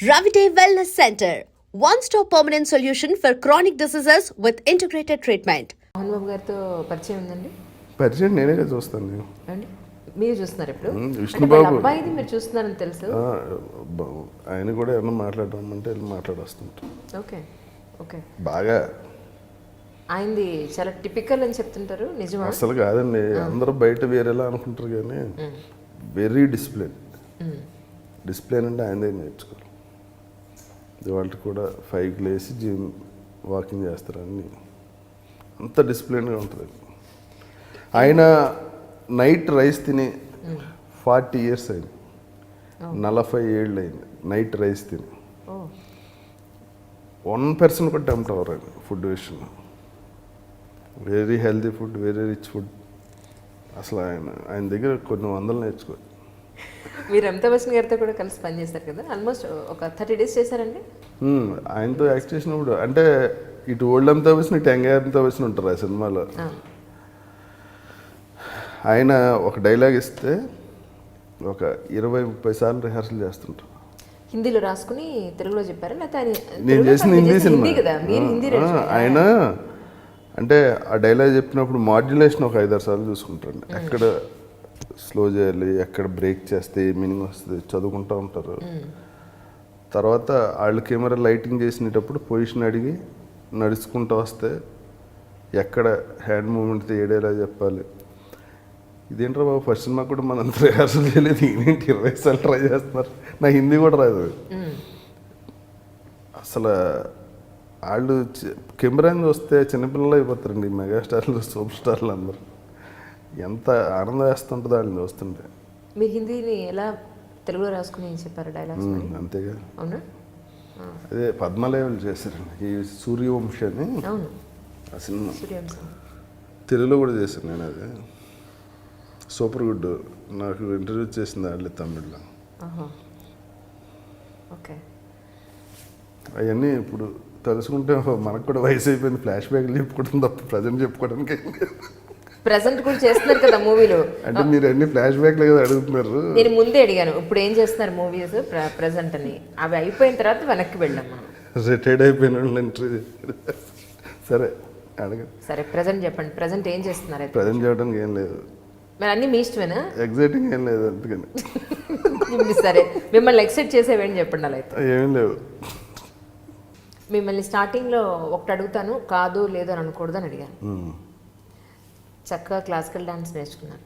Ravite Wellness Center, one-stop permanent solution for chronic diseases with integrated treatment. Mohan Babu గారితో పరిచయం ఉందండి పరిచయం నేనే చూస్తాను నేను అండి మీరు చూస్తున్నారు ఇప్పుడు విష్ణుబాబు అబ్బాయిది మీరు చూస్తున్నారని తెలుసు ఆయన కూడా ఏమన్నా మాట్లాడమంటే వెళ్ళి మాట్లాడొస్తుంటారు. ఓకే ఓకే బాగా ఆయనది చాలా టిపికల్ అని చెప్తుంటారు, నిజమా? అసలు కాదండి, అందరూ బయట వేరేలా అనుకుంటారు కానీ వెరీ డిసిప్లిన్ అంటే ఆయన దగ్గర నేర్చుకోవాలి. వాళ్ళు కూడా 5కి లేసి జిమ్ వాకింగ్ చేస్తారు, అన్నీ అంత డిసిప్లిన్గా ఉంటుంది. ఆయన నైట్ రైస్ తిని 40 years అయింది, 40 ఏళ్ళు అయింది నైట్ రైస్ తిని. 1% కూడా టెంప్ట్ అవ్వరండి ఫుడ్ విషయంలో. Very healthy food, very rich food. అసలు ఆయన దగ్గర కొన్ని వందలు నేర్చుకోవాలి. మీరు అమితాబ్ బచ్చన్ గారితో కూడా కలిసి పనిచేస్తారు కదా, ఆల్మోస్ట్ ఒక 30 days చేశారండి. ఆయనతో యాక్ట్ చేసినప్పుడు అంటే ఇటు ఓల్డ్ అమితాబ్ బచ్చన్, ఇటు యంగ్ అమితాబ్ బచ్చన్ ఉంటారు ఆ సినిమాలో. ఆయన ఒక డైలాగ్ ఇస్తే ఒక 20-30 సార్లు రిహార్సల్ చేస్తుంటారు. హిందీలో రాసుకుని తెలుగులో చెప్పారా, లేకపోతే నేను చేసిన హిందీ సినిమా కదా? మీరు హిందీ ఆయన అంటే ఆ డైలాగ్ చెప్పినప్పుడు మాడ్యులేషన్ ఒక 5-6 సార్లు చూసుకుంటారండి. ఎక్కడ స్లో చేయాలి, ఎక్కడ బ్రేక్ చేస్తే ఏ మీనింగ్ వస్తుంది చదువుకుంటూ ఉంటారు. తర్వాత వాళ్ళు కెమెరా లైటింగ్ చేసినప్పుడు పొజిషన్ అడిగి నడుచుకుంటూ వస్తే ఎక్కడ హ్యాండ్ మూమెంట్ ఏడేలా చెప్పాలి. ఇదేంట్రా బాబు, ఫస్ట్ సినిమా కూడా మన అంత రిహార్సల్ చేయలేదు, ఏంటి 20 సార్లు ట్రై చేస్తున్నారు. నా హిందీ కూడా రాదు. అసలు వాళ్ళు కెమెరాని చూస్తే చిన్నపిల్లలు అయిపోతారండి, మెగాస్టార్లు, సూపర్ స్టార్లు అందరూ. ఎంత ఆనందం వేస్తుంటుందో వాళ్ళని చూస్తుంటే. మీరు హిందీని ఎలా తెలుగులో రాసుకుని చెప్పారు డైలాగ్స్? అంతేగా. అవునా? అదే పద్మలేవలు చేశారండి ఈ సూర్యవంశి అని. అవును, ఆ సినిమా సూర్యవంశం తెలుగులో కూడా చేశాను నేను. అది సూపర్ గుడ్. నాకు ఇంటర్వ్యూ చేసింది వాళ్ళు తమిళ్లో. ఓకే. అవన్నీ ఇప్పుడు తెలుసుకుంటే మనకు కూడా వయసు అయిపోయింది, ఫ్లాష్ బ్యాక్లు చెప్పుకోవడం తప్ప ప్రజెంట్ చెప్పుకోవడానికి. ప్రెజెంట్ కూడా చేస్తున్నారు కదా మూవీలో. అంటే మీరు అన్ని ఫ్లాష్ బ్యాక్లు కదా అడుగుతున్నారు. నేను ముందే అడిగాను ఇప్పుడు ఏం చేస్తున్నారు మూవీస్ ప్రెజెంట్ అని. అవి అయిపోయిన తర్వాత వెనక్కి వెళ్ళాం మనం. రిటైర్డ్ అయిపోయిన వాళ్ళు ఇంటర్వ్యూ. సరే అడగ. సరే ప్రెజెంట్ చెప్పండి, ప్రెజెంట్ ఏం చేస్తున్నారు? ప్రజెంట్ చేయడానికి ఏం లేదు, మరి అన్నీ మీ ఇష్టమేనా? ఎగ్జైటింగ్ ఏం లేదు అందుకని. సరే మిమ్మల్ని ఎక్సైట్ చేసేవేంటి చెప్పండి. అలా అయితే ఏం లేవు. మిమ్మల్ని స్టార్టింగ్లో ఒకటి అడుగుతాను, కాదు లేదు అని అనకూడదు అని అడిగాను. చక్కగా క్లాసికల్ డాన్స్ నేర్చుకున్నారు.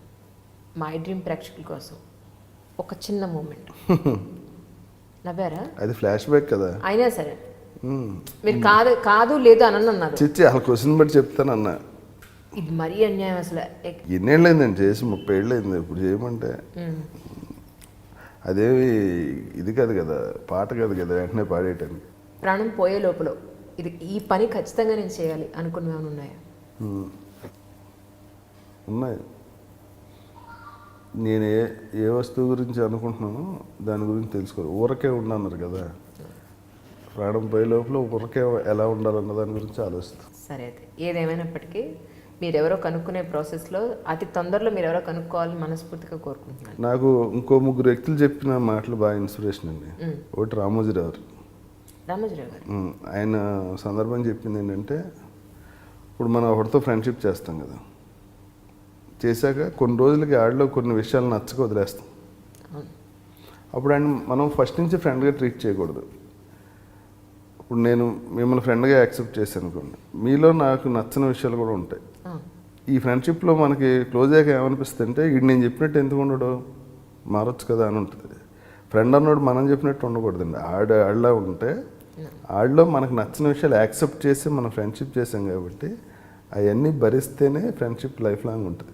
మై డ్రీమ్ ప్రేక్షకుల కోసం ఒక చిన్న మూమెంట్ నవ్వారా? అది ఫ్లాష్ బ్యాక్ కదా. అయినా సరే మీరు కాదు కాదు లేదు అని అన్నారు. చిచ్చి అసలు క్వశ్చన్ బట్టి చెప్తాను అన్న. ఇది మరీ అన్యాయం అసలు. ఎన్నేళ్ళు అయిందండి చేసి, 30 ఏళ్ళు అయింది. ఇప్పుడు చేయమంటే అదేమి ఇది కాదు కదా, పాట కాదు కదా వెంటనే పాడేయటానికి. ప్రాణం పోయే లోపల ఇది ఈ పని ఖచ్చితంగా నేను చేయాలి అనుకునేవి ఉన్నాయా? ఉన్నాయి. నేను ఏ వస్తువు గురించి అనుకుంటున్నానో దాని గురించి తెలుసుకోవాలి. ఊరకే ఉండన్నారు కదా, ప్రాణం పోయే లోపల ఊరకే ఎలా ఉండాలన్న దాని గురించి ఆలోచిస్తాను. సరే అయితే ఏదేమైనప్పటికీ మీరెవరో కనుక్కునే ప్రాసెస్లో అతి తొందరలో మీరు ఎవరో కనుక్కోవాలని మనస్ఫూర్తిగా కోరుకుంటున్నాను. నాకు ఇంకో 3 వ్యక్తులు చెప్పిన మాటలు బాగా ఇన్స్పిరేషన్ అండి. ఒకటి రామోజీరావు గారు. ఆయన సందర్భం చెప్పింది ఏంటంటే, ఇప్పుడు మనం ఒకటితో ఫ్రెండ్షిప్ చేస్తాం కదా, చేశాక కొన్ని రోజులకి ఆడలో కొన్ని విషయాలు నచ్చక వదిలేస్తాం. అప్పుడు ఆయన మనం ఫస్ట్ నుంచి ఫ్రెండ్గా ట్రీట్ చేయకూడదు. ఇప్పుడు నేను మిమ్మల్ని ఫ్రెండ్గా యాక్సెప్ట్ చేశాను అనుకోండి, మీలో నాకు నచ్చని విషయాలు కూడా ఉంటాయి. ఈ ఫ్రెండ్షిప్లో మనకి క్లోజ్ అయ్యాక ఏమనిపిస్తుంది అంటే, ఇది నేను చెప్పినట్టు ఎందుకు ఉండడు, మారచ్చు కదా అని ఉంటుంది. ఫ్రెండ్ అన్నోడు మనం చెప్పినట్టు ఉండకూడదండి. ఆడలా ఉంటే ఆడలో మనకు నచ్చిన విషయాలు యాక్సెప్ట్ చేసి మనం ఫ్రెండ్షిప్ చేసాం కాబట్టి అవన్నీ భరిస్తేనే ఫ్రెండ్షిప్ లైఫ్ లాంగ్ ఉంటుంది.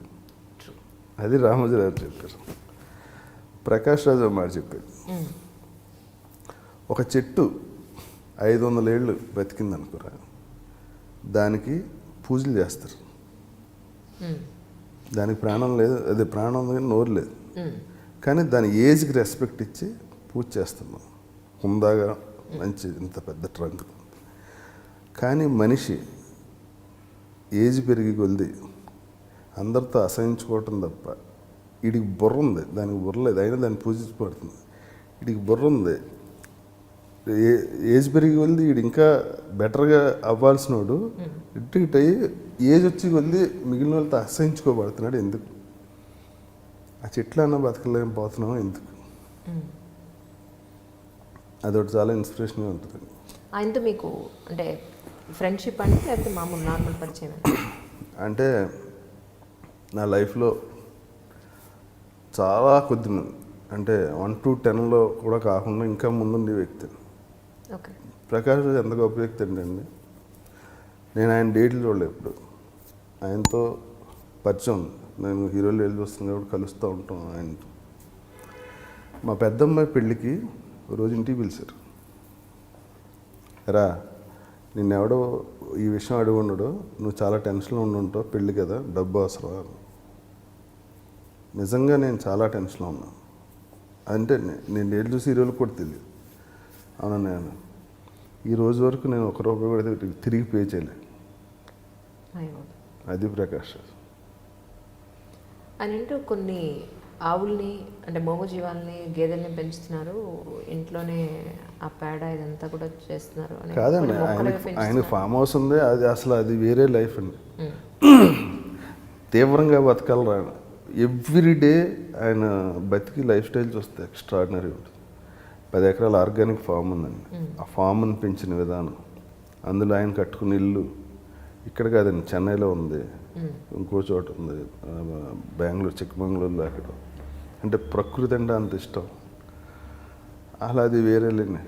అది రామోజీరావు చెప్పారు. ప్రకాష్ రాజు మాట చెప్పారు, ఒక చెట్టు 500 ఏళ్ళు బతికింది అనుకోరా, దానికి పూజలు చేస్తారు. దానికి ప్రాణం లేదు, అది ప్రాణం ఉంది కానీ నోరు లేదు, కానీ దాని ఏజ్కి రెస్పెక్ట్ ఇచ్చి పూజ చేస్తున్నాం. హుందాగా మంచి ఇంత పెద్ద ట్రంక్. కానీ మనిషి ఏజ్ పెరిగి కొలిది అందరితో అసహించుకోవటం తప్ప, వీడికి బుర్ర ఉంది, దానికి బుర్ర లేదు, అయినా దాన్ని పూజించబడుతుంది. వీడికి బుర్ర ఉంది, ఏజ్ పెరిగి కొలిది వీడు ఇంకా బెటర్గా అవ్వాల్సినోడు ఇటు అయ్యి ఏజ్ వచ్చి కొలిది మిగిలిన వాళ్ళతో అసహించుకోబడుతున్నాడు. ఎందుకు ఆ చెట్లన్నా బతకలేకపోతున్నాం ఎందుకు? అదొకటి చాలా ఇన్స్పిరేషన్గా ఉంటుంది. ఆయనతో మీకు అంటే ఫ్రెండ్షిప్ అంటే లేకపోతే మామూలు నార్మల్ పరిచయం? అంటే నా లైఫ్లో చాలా కొద్ది మంది, అంటే 1 to 10లో కూడా కాకుండా ఇంకా ముందుండే వ్యక్తి ఓకే. ప్రకాష్ రాజ్ ఎంత గొప్ప వ్యక్తి అండి. నేను ఆయన డేట్లు చూడలేదు ఎప్పుడు. ఆయనతో పరిచయం ఉంది. నేను హీరోలు వెళ్ళి వస్తుంది కాబట్టి కలుస్తూ ఉంటాం ఆయనతో. మా పెద్దమ్మాయి పెళ్ళికి రోజు ఇంటికి పిలిచారు. రా, నిన్నెవడో ఈ విషయం అడిగి ఉండడు, నువ్వు చాలా టెన్షన్లో ఉండుంటావు, పెళ్ళి కదా, డబ్బు అవసరం. నిజంగా నేను చాలా టెన్షన్లో ఉన్నాను. అంటే నేను డేట్ చూసి హీరోలకు కూడా తెలియదు. అవునా, నేను ఈ రోజు వరకు నేను ₹1 కూడా తిరిగి పే చేయలేదు. అది ప్రకాష్ రాజ్. ఆయన కొన్ని ఆవుల్ని అంటే మూగజీవాల్ని గేదెల్ని పెంచుతున్నారు, ఇంట్లోనే ఆ పేడ ఇదంతా కూడా చేస్తున్నారు అని. కాదండి, ఆయన ఫామ్ హౌస్ ఉంది, అది అసలు అది వేరే లైఫ్ అండి. తీవ్రంగా బతకాలరా. ఎవ్రీడే ఆయన బతికి లైఫ్ స్టైల్ చూస్తే ఎక్స్ట్రాడినరీ ఉంటుంది. 10 ఎకరాల ఆర్గానిక్ ఫామ్ ఉందండి. ఆ ఫామ్ని పెంచిన విధానం, అందులో ఆయన కట్టుకున్న ఇల్లు ఇక్కడ కాదండి, చెన్నైలో ఉంది, ఇంకో చోట ఉంది, బెంగళూరు, చిక్కమంగళూరులో అక్కడ. అంటే ప్రకృతి అంటే అంత ఇష్టం. అలా అది వేరేలేండి.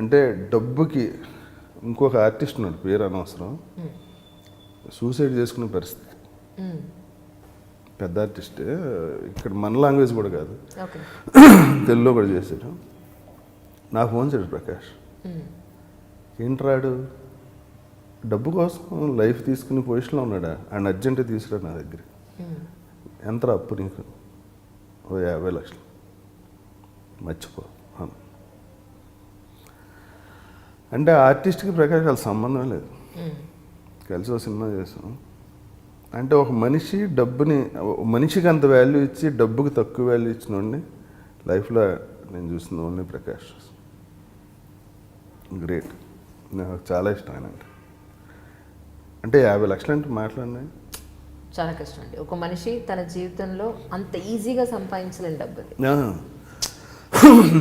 అంటే డబ్బుకి ఇంకొక ఆర్టిస్ట్ ఉన్నాడు, పేరు అనవసరం, సూసైడ్ చేసుకునే పరిస్థితి. పెద్ద ఆర్టిస్టే, ఇక్కడ మన లాంగ్వేజ్ కూడా కాదు, తెలుగులో కూడా చేశాడు. నాకు ఫోన్ చేయడు ప్రకాష్, ఏంట్రాడు డబ్బు కోసం లైఫ్ తీసుకునే పొజిషన్లో ఉన్నాడా, అండ్ అర్జెంటుగా తీసుకురాడు నా దగ్గర. ఎంత అప్పు నీకు? 50 లక్షలు, మర్చిపో. అంటే ఆర్టిస్ట్కి ప్రకాష్ వాళ్ళ సంబంధం లేదు. కలిసి ఒక సినిమా చేసాం. అంటే ఒక మనిషి డబ్బుని, మనిషికి అంత వాల్యూ ఇచ్చి డబ్బుకి తక్కువ వాల్యూ ఇచ్చినోడిని లైఫ్లో నేను చూసిన ఓన్లీ ప్రకాష్. గ్రేట్, నాకు చాలా ఇష్టం ఆయన. అంటే 50 లక్షలు అంటే మాట్లాడినాయి చాలా కష్టం అండి. ఒక మనిషి తన జీవితంలో అంత ఈజీగా సంపాదించలేని డబ్బు.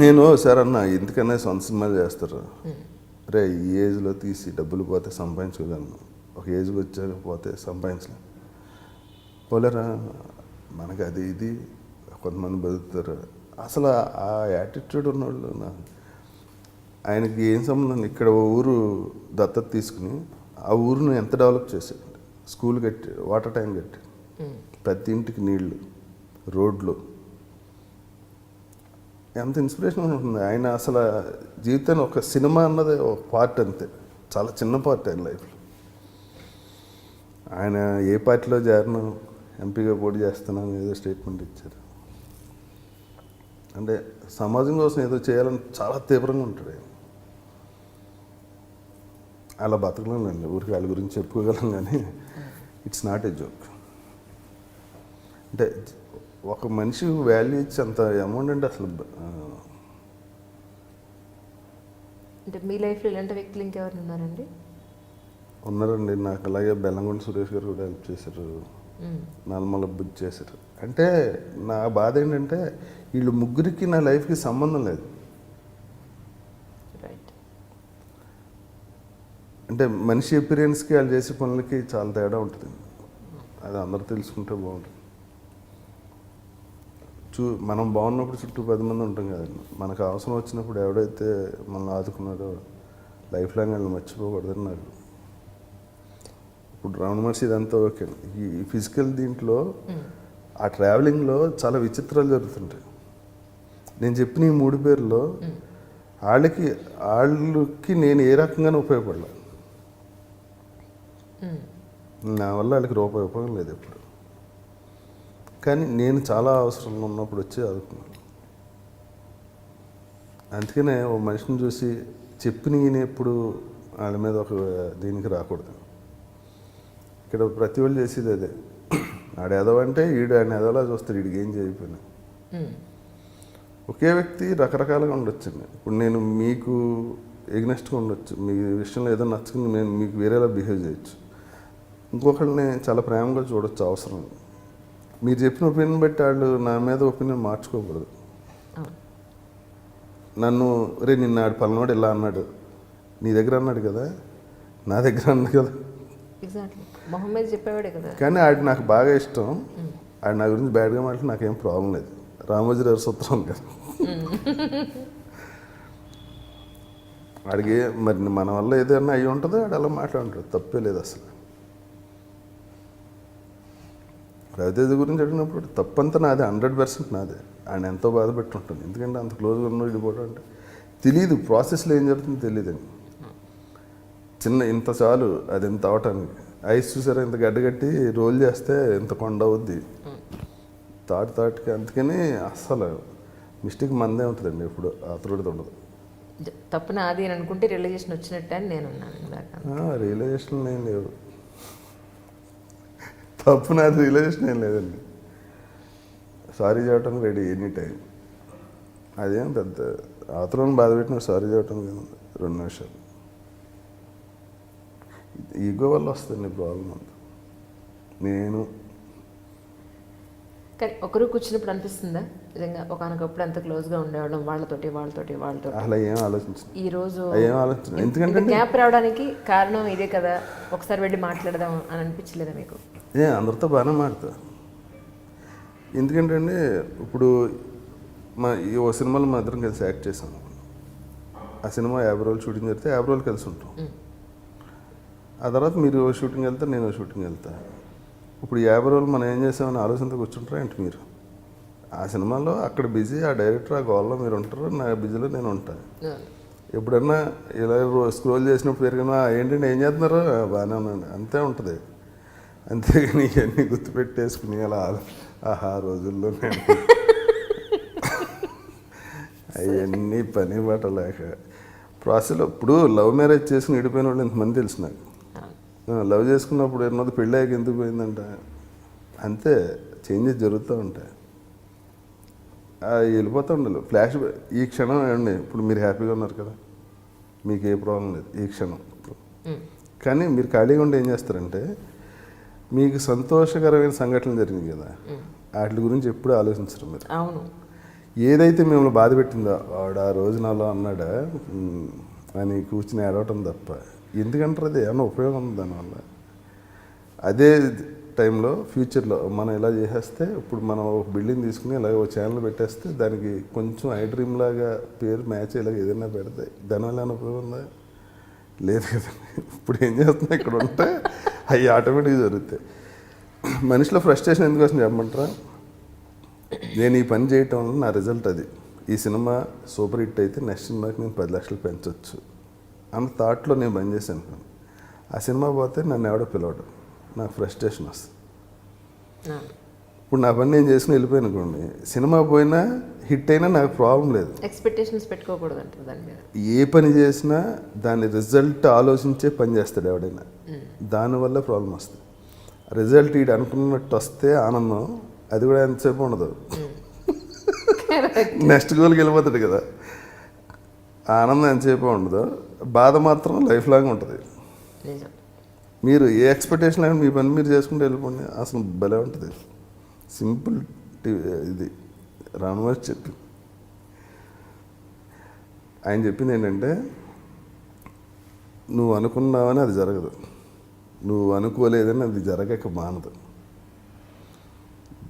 నేను సార్ అన్న, ఎందుకన్నా సొంత సినిమాలు చేస్తారు రే, ఈ ఏజ్లో తీసి డబ్బులు పోతే సంపాదించగలను, ఒక ఏజ్కి వచ్చాక పోతే సంపాదించలేను. పోలేరా, మనకి అది ఇది కొంతమంది బతుకుతారు. అసలు ఆ యాటిట్యూడ్ ఉన్నవాళ్ళు ఆయనకి ఏం సంబంధం. ఇక్కడ ఊరు దత్తత తీసుకుని ఆ ఊరును ఎంత డెవలప్ చేశాడు. స్కూల్ కట్టి, వాటర్ ట్యాంక్ కట్టి, ప్రతి ఇంటికి నీళ్లు, రోడ్లు, ఎంత ఇన్స్పిరేషన్ ఉంటుంది. ఆయన అసలు జీవితంలో ఒక సినిమా అన్నది ఒక పార్ట్ అంతే, చాలా చిన్న పార్ట్ ఆయన లైఫ్లో. ఆయన ఏ పార్టీలో చేరినా ఎంపీగా పోటీ చేస్తున్నాను ఏదో స్టేట్మెంట్ ఇచ్చారు. అంటే సమాజం కోసం ఏదో చేయాలని చాలా తీవ్రంగా ఉంటాడు ఆయన. అలా బతకలేండి, ఊరికి వాళ్ళ గురించి చెప్పుకోగలం, కానీ ఇట్స్ నాట్ ఏ జోక్. అంటే ఒక మనిషి వాల్యూ ఇచ్చి అంత అమౌంట్ అంటే అసలు. అంటే మీ లైఫ్లో ఇలాంటి వ్యక్తులు ఇంకెవరు ఉన్నారండి? ఉన్నారండి, నాకు అలాగే బెల్లంకొండ సురేష్ గారు కూడా హెల్ప్ చేశారు, నల్మల బుద్ధి చేశారు. అంటే నా బాధ ఏంటంటే వీళ్ళు ముగ్గురికి నా లైఫ్కి సంబంధం లేదు. అంటే మనిషి ఎపీరియన్స్కి వాళ్ళు చేసే పనులకి చాలా తేడా ఉంటుంది. అది అందరూ తెలుసుకుంటే బాగుంటుంది. మనం బాగున్నప్పుడు చుట్టూ 10 మంది ఉంటాం కదండి. మనకు అవసరం వచ్చినప్పుడు ఎవడైతే మనల్ని ఆదుకున్నాడో లైఫ్ లాంగ్ వాళ్ళు మర్చిపోకూడదని నాకు. ఇప్పుడు రమణ మహర్షి ఇదంతా ఓకే. ఈ ఫిజికల్ దీంట్లో ఆ ట్రావెలింగ్లో చాలా విచిత్రాలు జరుగుతుంటాయి. నేను చెప్పిన ఈ 3 పేర్లో వాళ్ళకి నేను ఏ రకంగానే ఉపయోగపడలేదు. నా వల్ల వాళ్ళకి రూపాయి ఉపయోగం లేదు ఎప్పుడు. కానీ నేను చాలా అవసరంలో ఉన్నప్పుడు వచ్చి ఆదుకున్నాను. అందుకనే ఓ మనిషిని చూసి చెప్పిన ఈయన ఎప్పుడు వాళ్ళ మీద ఒక దీనికి రాకూడదు. ఇక్కడ ప్రతి వాళ్ళు చేసేది అదే. ఆడు ఎదవంటే ఈడు ఆయన ఎదవలా చూస్తాడు, వీడికి ఏం చేయకపోయినా. ఒకే వ్యక్తి రకరకాలుగా ఉండొచ్చండి. ఇప్పుడు నేను మీకు ఎగ్నెస్ట్గా ఉండొచ్చు, మీ విషయంలో ఏదో నచ్చుకుని నేను మీకు వేరేలా బిహేవ్ చేయొచ్చు. ఇంకొకరిని చాలా ప్రేమగా చూడొచ్చు అవసరం. మీరు చెప్పిన ఒపీనియన్ బట్టి వాళ్ళు నా మీద ఒపీనియన్ మార్చుకోకూడదు. నన్ను రే నిన్న ఆడు పలానాడు ఇలా అన్నాడు, నీ దగ్గర అన్నాడు కదా, నా దగ్గర అన్నాడు కదా, ఎగ్జాక్ట్లీ మొహమ్మద్ చెప్పేవాడే కదా. కానీ ఆడు నాకు బాగా ఇష్టం, ఆడు నా గురించి బ్యాడ్గా మాట్లాడి నాకేం ప్రాబ్లం లేదు. రామోజీ గారి సూత్రం కదా. ఆడికి మరి మన వల్ల ఏదైనా అయ్యి ఉంటుందో ఆడు అలా మాట్లాడుతాడు, తప్పే లేదు అసలు. రవితేజ గురించి అడిగినప్పుడు తప్పంతా నాదే, 100% నాదే. ఆయన ఎంతో బాధ పెట్టుంటాను, ఎందుకంటే అంత క్లోజ్గా ఉన్న ఇడిపోవడం అంటే తెలియదు, ప్రాసెస్లో ఏం జరుగుతుందో తెలియదండి. చిన్న ఇంత చాలు అది ఎంత అవటానికి. ఐస్ చూసారా, ఇంత గడ్డగట్టి రోల్ చేస్తే ఇంత కొండ అవుద్ది తాటికి. అందుకని అస్సలు మిస్టేక్ మందే ఉంటుందండి, ఎప్పుడు అతరుడిది ఉండదు. తప్పు నాది అని అనుకుంటే రియలైజేషన్ వచ్చినట్టే అని నేను అన్నాను. రియలైజేషన్ ఏం లేవు, తప్పు నాది రియలైజేషన్ ఏం లేదండి. సారీ చెప్పడానికి రెడీ ఎనీ టైం. అదేం పెద్ద అతరుని బాధ పెట్టిన సారీ చెప్పడానికి 2 నిమిషాలు. ఈగో వల్ల వస్తుంది ప్రాబ్లం అంతా. నేను కానీ ఒకరు కూర్చున్నప్పుడు అనిపిస్తుందా నిజంగా ఒకనొకప్పుడు అంత క్లోజ్గా ఉండేవాళ్ళం, వాళ్ళతోటి అలా ఏం ఆలోచించను. ఈ రోజు ఏం ఆలోచన, ఎందుకంటే గ్యాప్ రావడానికి కారణం ఇదే కదా, ఒకసారి వెళ్ళి మాట్లాడదాం అని అనిపించలేదా మీకు? అందరితో బాగానే మాడతా. ఎందుకంటే అండి ఇప్పుడు ఈ ఓ సినిమాలో మా ఇద్దరం కలిసి యాక్ట్ చేసాం. ఆ సినిమా 50 రోజులు షూటింగ్ జరిగితే 50 రోజులు కలిసి ఉంటాం. ఆ తర్వాత మీరు షూటింగ్ వెళ్తా, నేను షూటింగ్ వెళ్తా. ఇప్పుడు 50 రోజులు మనం ఏం చేసామని ఆలోచనతో కూర్చుంటారా ఏంటి మీరు? ఆ సినిమాలో అక్కడ బిజీ, ఆ డైరెక్టర్ ఆ గోల్లో మీరు ఉంటారు, నా బిజీలో నేను ఉంటాను. ఎప్పుడన్నా ఇలా స్క్రోల్ చేసినప్పుడు పెరిగినా ఏంటంటే ఏం చేస్తున్నారు, బాగానే ఉన్నాను, అంతే ఉంటుంది. అంతేగాని ఇవన్నీ గుర్తుపెట్టేసుకుని అలా ఆహా రోజుల్లో నేను అవన్నీ పని బాట లేక ప్రాసెస్లో. ఇప్పుడు లవ్ మ్యారేజ్ చేసుకుని విడిపోయిన వాళ్ళు ఇంతమంది తెలుసు నాకు. లవ్ చేసుకున్నప్పుడు ఏమన్నా పెళ్ళాక ఎందుకు పోయిందంట, అంతే చేంజెస్ జరుగుతూ ఉంటాయి. వెళ్ళిపోతూ ఉండాలి ఫ్లాష్. ఈ క్షణం ఏమండి, ఇప్పుడు మీరు హ్యాపీగా ఉన్నారు కదా, మీకు ఏ ప్రాబ్లం లేదు ఈ క్షణం. కానీ మీరు ఖాళీగా ఉండి ఏం చేస్తారంటే, మీకు సంతోషకరమైన సంఘటనలు జరిగింది కదా, వాటి గురించి ఎప్పుడు ఆలోచించరు మీరు. అవును, ఏదైతే మిమ్మల్ని బాధ పెట్టిందో వాడు ఆ రోజు నాలో అన్నాడా అని కూర్చుని ఏడవటం తప్ప ఎందుకంటారు, అది ఏమైనా ఉపయోగం ఉంది దానివల్ల? అదే టైంలో ఫ్యూచర్లో మనం ఇలా చేసేస్తే, ఇప్పుడు మనం ఒక బిల్డింగ్ తీసుకుని ఇలా ఒక ఛానల్ పెట్టేస్తే దానికి కొంచెం ఐ డ్రీమ్ లాగా పేరు మ్యాచ్ ఇలాగ ఏదైనా పెడితే దానివల్ల ఏమైనా ఉపయోగం ఉందా? లేదు కదండి. ఇప్పుడు ఏం చేస్తున్నా ఇక్కడ ఉంటే అవి ఆటోమేటిక్గా జరుగుతాయి. మనిషిలో ఫ్రస్ట్రేషన్ ఎందుకు వస్తుంది చెప్పమంటారా? నేను ఈ పని చేయటం వల్ల నా రిజల్ట్ అది. ఈ సినిమా సూపర్ హిట్ అయితే నెక్స్ట్ సినిమాకి నేను 10 లక్షలు పెంచవచ్చు అన్న థాట్లో నేను బంద్ చేశాను. ఆ సినిమా పోతే నన్ను ఎవడో పిలవడం, నాకు ఫ్రస్ట్రేషన్ వస్తుంది. ఇప్పుడు నా పని నేను చేసుకుని వెళ్ళిపోయాను అనుకోండి, సినిమా పోయినా హిట్ అయినా నాకు ప్రాబ్లం లేదు. ఎక్స్పెక్టేషన్స్ పెట్టుకోకూడదు అంటారు దాని మీద. ఏ పని చేసినా దాని రిజల్ట్ ఆలోచించే పని చేస్తాడు ఎవడైనా, దానివల్ల ప్రాబ్లం వస్తుంది. రిజల్ట్ ఈడు అనుకున్నట్టు వస్తే ఆనందం, అది కూడా ఎంతసేపు ఉండదు, నెక్స్ట్ గోల్కి వెళ్ళిపోతాడు కదా. ఆనందం ఎంతసేపు ఉండదు, బాధ మాత్రం లైఫ్ లాంగ్ ఉంటుంది. మీరు ఏ ఎక్స్పెక్టేషన్ లేకుండా మీ పని మీరు చేసుకుంటూ వెళ్ళిపోండి, అసలు భలే ఉంటుంది. సింపుల్ ఇది రామవారి చెప్పి ఆయన చెప్పింది ఏంటంటే, నువ్వు అనుకున్నావని అది జరగదు, నువ్వు అనుకోలేదని అది జరగక మానదు,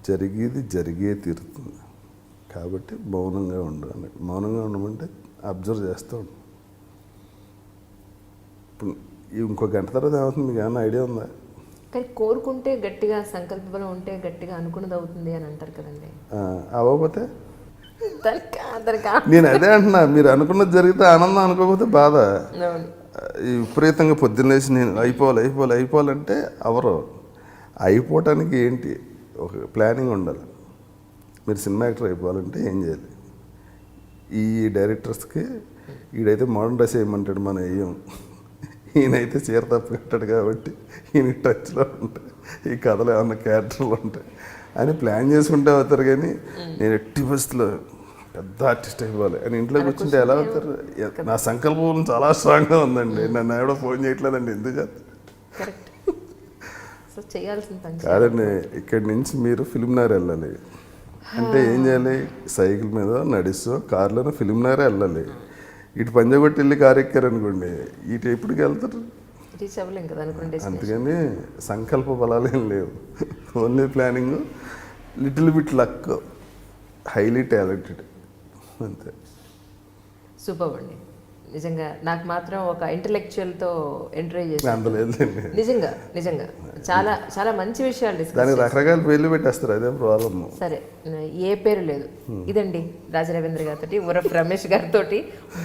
జరిగే తీరుతుంది. కాబట్టి మౌనంగా ఉండు అన్నట్టు. మౌనంగా ఉండమంటే అబ్జర్వ్ చేస్తూ ఉండు. ఇప్పుడు ఇంకో గంట తర్వాత ఏమవుతుంది మీకు ఏమైనా ఐడియా ఉందా? కానీ కోరుకుంటే గట్టిగా, సంకల్ప బలం ఉంటే గట్టిగా అనుకున్నది అవుతుంది అని అంటారు కదండి. అవ్వకపోతే నేను అదే అంటున్నా, మీరు అనుకున్నది జరిగితే ఆనందం, అనుకోకపోతే బాధ. విపరీతంగా పొద్దున్నేసి నేను అయిపోవాలంటే ఎవరు అయిపోవటానికి ఏంటి ఒక ప్లానింగ్ ఉండాలి. మీరు సినిమా యాక్టర్ అయిపోవాలంటే ఏం చేయాలి? ఈ డైరెక్టర్స్కి ఈడైతే మోడర్న్ డ్రెస్ వేయమంటాడు, మనం వేయం. ఈయనైతే చీర తప్పు కట్టాడు కాబట్టి ఈయన టచ్లో ఉంటాయి, ఈ కథలో ఏమన్నా క్యారెక్టర్లు ఉంటాయి అని ప్లాన్ చేసుకుంటే అవుతారు. కానీ నేను ఎట్టి బస్సులో పెద్ద ఆర్టిస్ట్ అయిపోవాలి అని ఇంట్లో కూర్చుంటే ఎలా అవుతారు? నా సంకల్పం చాలా స్ట్రాంగ్గా ఉందండి, నన్ను ఎవడో ఫోన్ చేయట్లేదండి, ఎందుకు చేస్తారు? కరెక్ట్. సో చేయాల్సిన పని కాదండి, ఇక్కడి నుంచి మీరు ఫిలింనగర్ వెళ్ళాలి అంటే ఏం చేయాలి? సైకిల్ మీద నడుస్తూ కార్లోనే ఫిలింనగర్ వెళ్ళాలి. ఇటు పంజాగుట్టి వెళ్ళి కారు ఎక్కారనుకోండి, ఇటు ఎప్పటికి వెళ్తారు? రీచ్ అవ్వలేం కదా అనుకునే అందుకని సంకల్ప బలాలు ఏం లేవు, only planning, little bit luck, highly talented, అంతే. సూపర్ అండి. నిజంగా నాకు మాత్రం ఒక ఇంటలెక్చువల్తో ఎంటర్టైన్ చేసి అందలేదండి, నిజంగా నిజంగా చాలా చాలా మంచి విషయాలు డిస్కస్ దానికి రకరకాల పేర్లు పెట్టేస్తారు, అదే ప్రాబ్లమ్. సరే, ఏ పేరు లేదు. ఇదండి రాజా రవీంద్ర గారితో ఉరఫ్ రమేష్ గారితో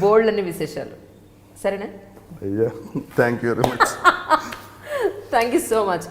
బోల్డ్ అని విశేషాలు. సరేనా? అయ్యా, thank you very much. Thank you so much.